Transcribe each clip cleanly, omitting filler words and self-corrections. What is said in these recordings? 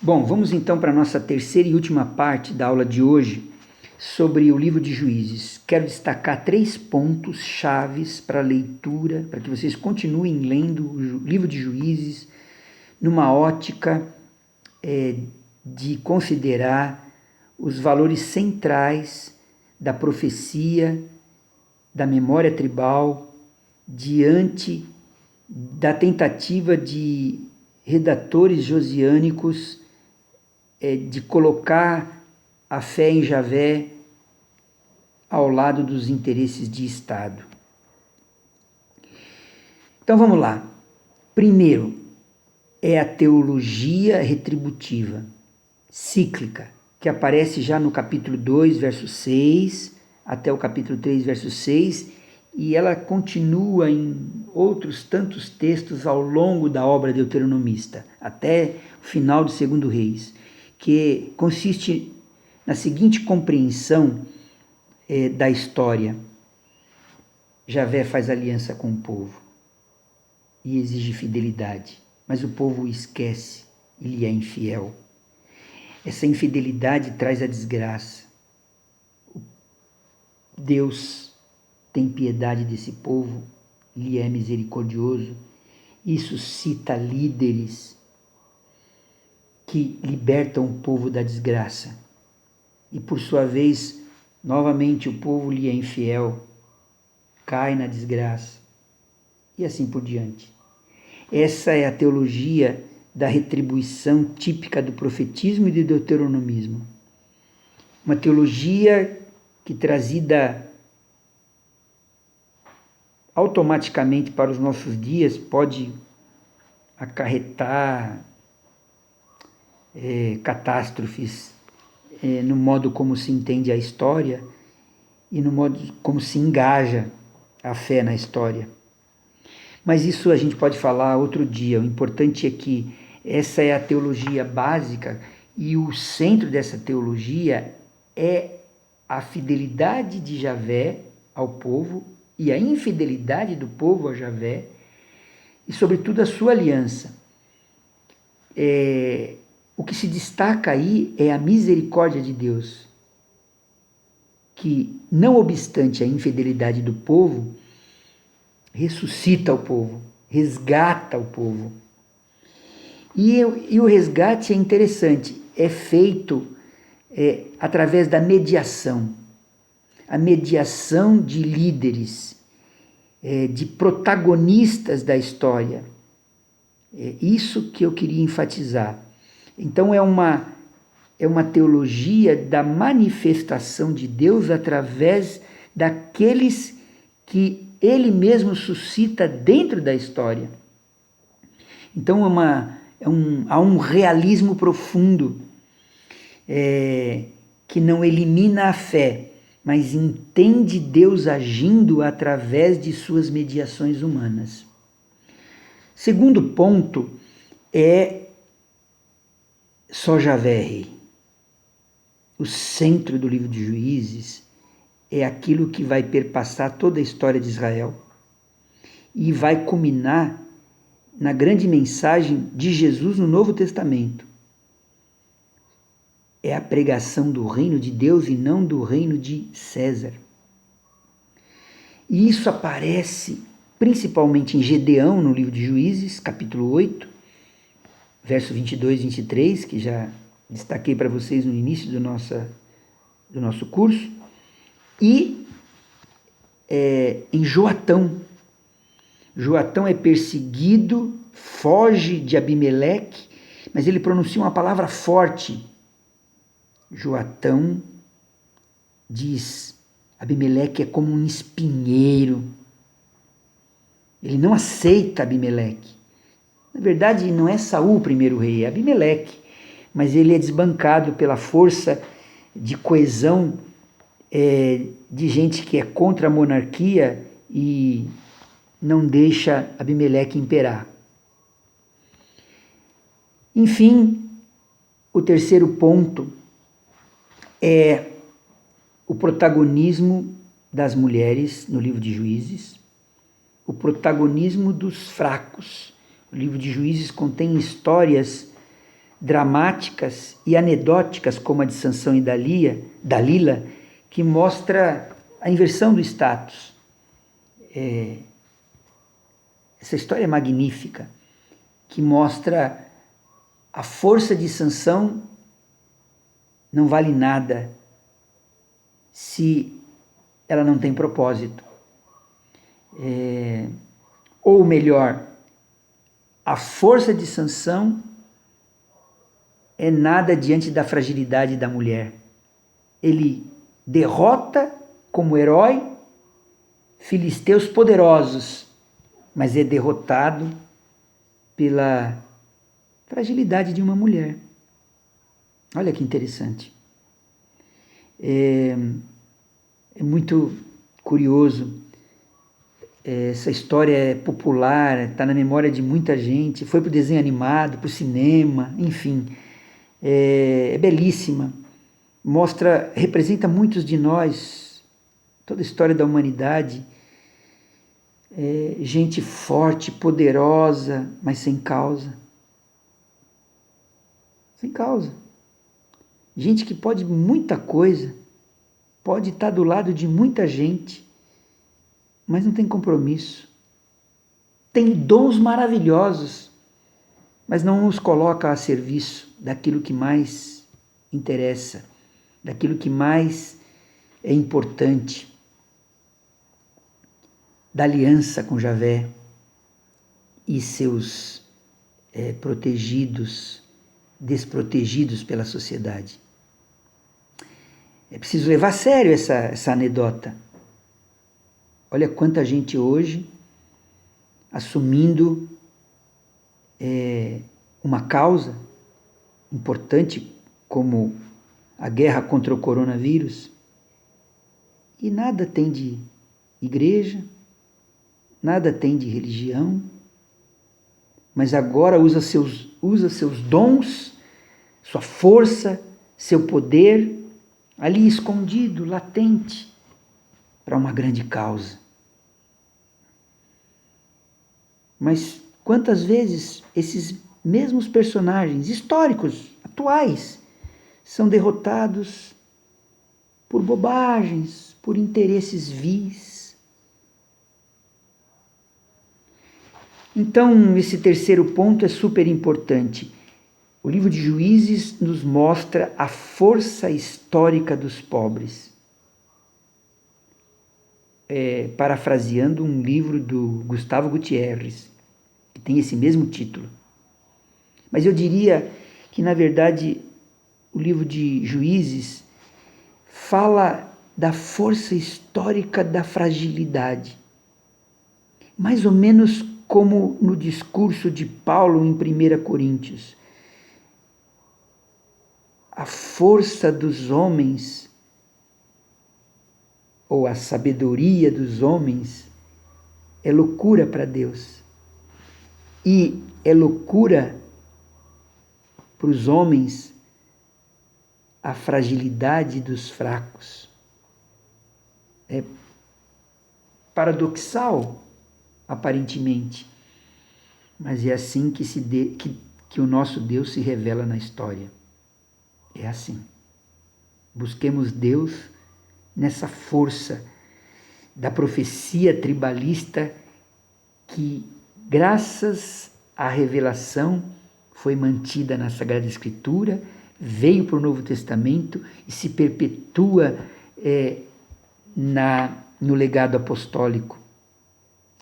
Bom, vamos então para a nossa terceira e última parte da aula de hoje sobre o livro de Juízes. Quero destacar 3 pontos chaves para a leitura, para que vocês continuem lendo o livro de Juízes numa ótica de considerar os valores centrais da profecia, da memória tribal, diante da tentativa de redatores josiânicos de colocar a fé em Javé ao lado dos interesses de Estado. Então vamos lá. Primeiro, é a teologia retributiva, cíclica, que aparece já no capítulo 2, verso 6, até o capítulo 3, verso 6, e ela continua em outros tantos textos ao longo da obra deuteronomista, até o final de 2 Reis, que consiste na seguinte compreensão da história. Javé faz aliança com o povo e exige fidelidade, mas o povo o esquece e lhe é infiel. Essa infidelidade traz a desgraça. Deus tem piedade desse povo, lhe é misericordioso e suscita líderes que libertam o povo da desgraça. E por sua vez, novamente o povo lhe é infiel, cai na desgraça e assim por diante. Essa é a teologia da retribuição típica do profetismo e do deuteronomismo. Uma teologia que, trazida automaticamente para os nossos dias, pode acarretar catástrofes no modo como se entende a história e no modo como se engaja a fé na história. Mas isso a gente pode falar outro dia. O importante é que essa é a teologia básica e o centro dessa teologia é a fidelidade de Javé ao povo e a infidelidade do povo a Javé e, sobretudo, a sua aliança. O que se destaca aí é a misericórdia de Deus, que, não obstante a infidelidade do povo, ressuscita o povo, resgata o povo. E o resgate é interessante, é feito através da mediação, a mediação de líderes, de protagonistas da história. É isso que eu queria enfatizar. Então é uma teologia da manifestação de Deus através daqueles que Ele mesmo suscita dentro da história. Então há um realismo profundo que não elimina a fé, mas entende Deus agindo através de suas mediações humanas. Segundo ponto é só Javé é rei. O centro do livro de Juízes é aquilo que vai perpassar toda a história de Israel e vai culminar na grande mensagem de Jesus no Novo Testamento. É a pregação do reino de Deus e não do reino de César. E isso aparece principalmente em Gedeão, no livro de Juízes, capítulo 8, verso 22 e 23, que já destaquei para vocês no início do nosso curso, e em Joatão. Joatão é perseguido, foge de Abimeleque, mas ele pronuncia uma palavra forte. Joatão diz: Abimeleque é como um espinheiro. Ele não aceita Abimeleque. Na verdade, não é Saul o primeiro rei, é Abimeleque, mas ele é desbancado pela força de coesão de gente que é contra a monarquia e não deixa Abimeleque imperar. Enfim, o terceiro ponto é o protagonismo das mulheres no livro de Juízes, o protagonismo dos fracos. O livro de Juízes contém histórias dramáticas e anedóticas, como a de Sansão e Dalila, que mostra a inversão do status. Essa história é magnífica, que mostra a força de Sansão não vale nada se ela não tem propósito. Ou melhor, a força de Sansão é nada diante da fragilidade da mulher. Ele derrota como herói filisteus poderosos, mas é derrotado pela fragilidade de uma mulher. Olha que interessante. É muito curioso. Essa história é popular, está na memória de muita gente, foi para o desenho animado, para o cinema, enfim. É belíssima. Representa muitos de nós, toda a história da humanidade. Gente forte, poderosa, mas sem causa. Sem causa. Gente que pode muita coisa, pode estar do lado de muita gente, mas não tem compromisso. Tem dons maravilhosos, mas não os coloca a serviço daquilo que mais interessa, daquilo que mais é importante, da aliança com Javé e seus desprotegidos pela sociedade. É preciso levar a sério essa anedota. Olha quanta gente hoje assumindo uma causa importante como a guerra contra o coronavírus e nada tem de igreja, nada tem de religião, mas agora usa seus dons, sua força, seu poder ali escondido, latente, para uma grande causa. Mas quantas vezes esses mesmos personagens históricos, atuais, são derrotados por bobagens, por interesses vis? Então, esse terceiro ponto é super importante. O livro de Juízes nos mostra a força histórica dos pobres. Parafraseando um livro do Gustavo Gutierrez, que tem esse mesmo título. Mas eu diria que, na verdade, o livro de Juízes fala da força histórica da fragilidade. Mais ou menos como no discurso de Paulo em 1 Coríntios. A força dos homens, ou a sabedoria dos homens, é loucura para Deus. E é loucura para os homens a fragilidade dos fracos. É paradoxal, aparentemente, mas é assim que o nosso Deus se revela na história. É assim. Busquemos Deus nessa força da profecia tribalista que, graças à revelação, foi mantida na Sagrada Escritura, veio para o Novo Testamento e se perpetua no legado apostólico.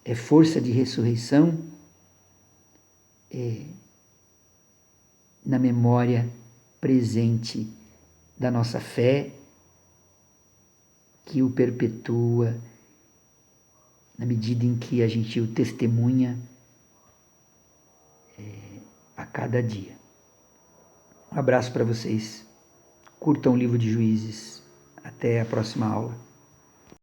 É força de ressurreição na memória presente da nossa fé, que o perpetua na medida em que a gente o testemunha a cada dia. Um abraço para vocês. Curtam o livro de Juízes. Até a próxima aula.